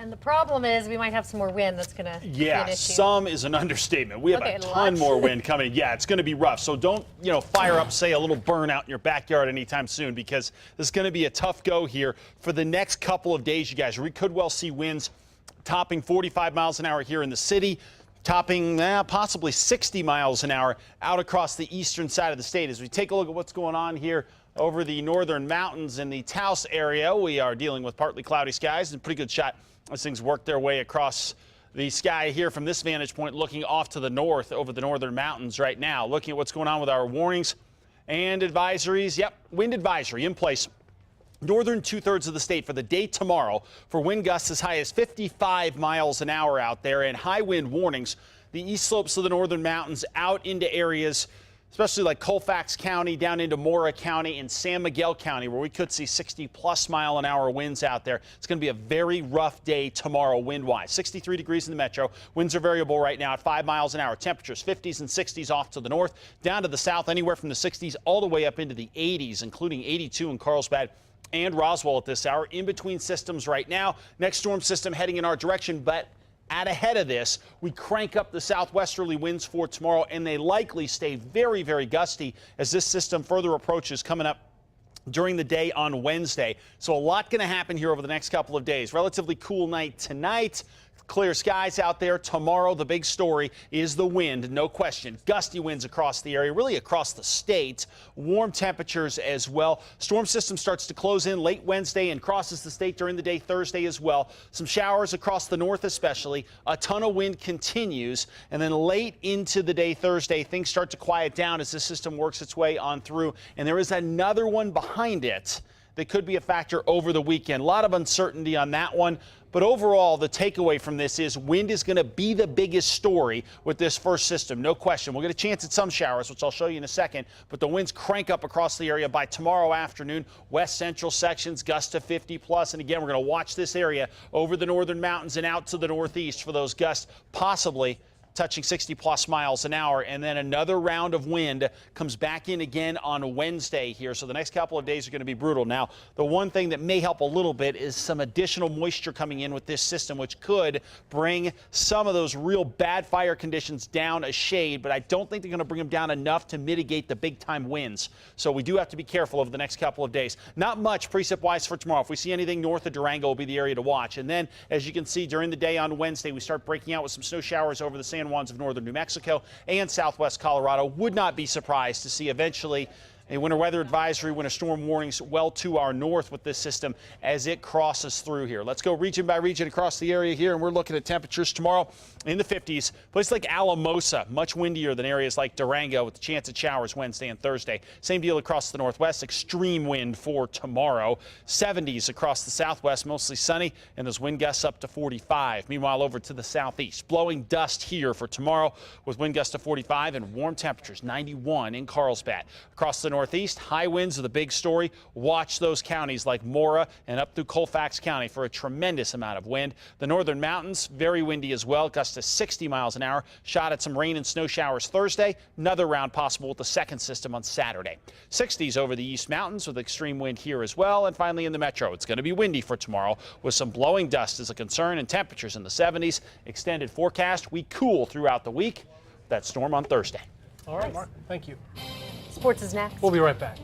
And the problem is we might have some more wind that's going to be an issue. Some is an understatement. We have a ton more wind coming. Yeah, it's going to be rough. So don't, fire up, say, a little burnout in your backyard anytime soon, because this is going to be a tough go here for the next couple of days, you guys. We could well see winds topping 45 miles an hour here in the city, topping possibly 60 miles an hour out across the eastern side of the state. As we take a look at what's going on here over the northern mountains in the Taos area, we are dealing with partly cloudy skies and a pretty good shot as things work their way across the sky here from this vantage point, looking off to the north over the northern mountains right now. Looking at what's going on with our warnings and advisories. Yep, wind advisory in place. Northern two-thirds of the state for the day tomorrow for wind gusts as high as 55 miles an hour out there, and high wind warnings. The east slopes of the northern mountains out into areas especially like Colfax County, down into Mora County and San Miguel County, where we could see 60-plus mile-an-hour winds out there. It's going to be a very rough day tomorrow wind-wise. 63 degrees in the metro. Winds are variable right now at 5 miles an hour. Temperatures 50s and 60s off to the north, down to the south, anywhere from the 60s all the way up into the 80s, including 82 in Carlsbad and Roswell at this hour. In between systems right now. Next storm system heading in our direction, but ahead of this, we crank up the southwesterly winds for tomorrow, and they likely stay very, very gusty as this system further approaches coming up during the day on Wednesday. So a lot going to happen here over the next couple of days. Relatively cool night tonight. Clear skies out there tomorrow. The big story is the wind, no question. Gusty winds across the area, really across the state. Warm temperatures as well. Storm system starts to close in late Wednesday and crosses the state during the day Thursday as well. Some showers across the north especially. A ton of wind continues. And then late into the day Thursday, things start to quiet down as this system works its way on through. And there is another one behind it that could be a factor over the weekend. A lot of uncertainty on that one. But overall, the takeaway from this is wind is going to be the biggest story with this first system. No question. We'll get a chance at some showers, which I'll show you in a second. But the winds crank up across the area by tomorrow afternoon. West central sections, gusts to 50+. And again, we're going to watch this area over the northern mountains and out to the northeast for those gusts, possibly touching 60-plus miles an hour. And then another round of wind comes back in again on Wednesday here. So the next couple of days are going to be brutal. Now, the one thing that may help a little bit is some additional moisture coming in with this system, which could bring some of those real bad fire conditions down a shade. But I don't think they're going to bring them down enough to mitigate the big-time winds. So we do have to be careful over the next couple of days. Not much precip-wise for tomorrow. If we see anything north of Durango, will be the area to watch. And then, as you can see, during the day on Wednesday, we start breaking out with some snow showers over the San Juans of northern New Mexico and southwest Colorado. Would not be surprised to see eventually a winter weather advisory, winter storm warnings well to our north with this system as it crosses through here. Let's go region by region across the area here, and we're looking at temperatures tomorrow in the 50s. Places like Alamosa, much windier than areas like Durango with the chance of showers Wednesday and Thursday. Same deal across the northwest, extreme wind for tomorrow. 70s across the southwest, mostly sunny, and those wind gusts up to 45. Meanwhile, over to the southeast, blowing dust here for tomorrow with wind gusts to 45 and warm temperatures, 91 in Carlsbad. Across the northeast, high winds are the big story. Watch those counties like Mora and up through Colfax County for a tremendous amount of wind. The northern mountains, very windy as well, gusts to 60 miles an hour. Shot at some rain and snow showers Thursday. Another round possible with the second system on Saturday. 60s over the east mountains with extreme wind here as well. And finally in the metro, it's going to be windy for tomorrow with some blowing dust as a concern and temperatures in the 70s. Extended forecast, we cool throughout the week. That storm on Thursday. All right, Mark, thank you. Sports is next. We'll be right back.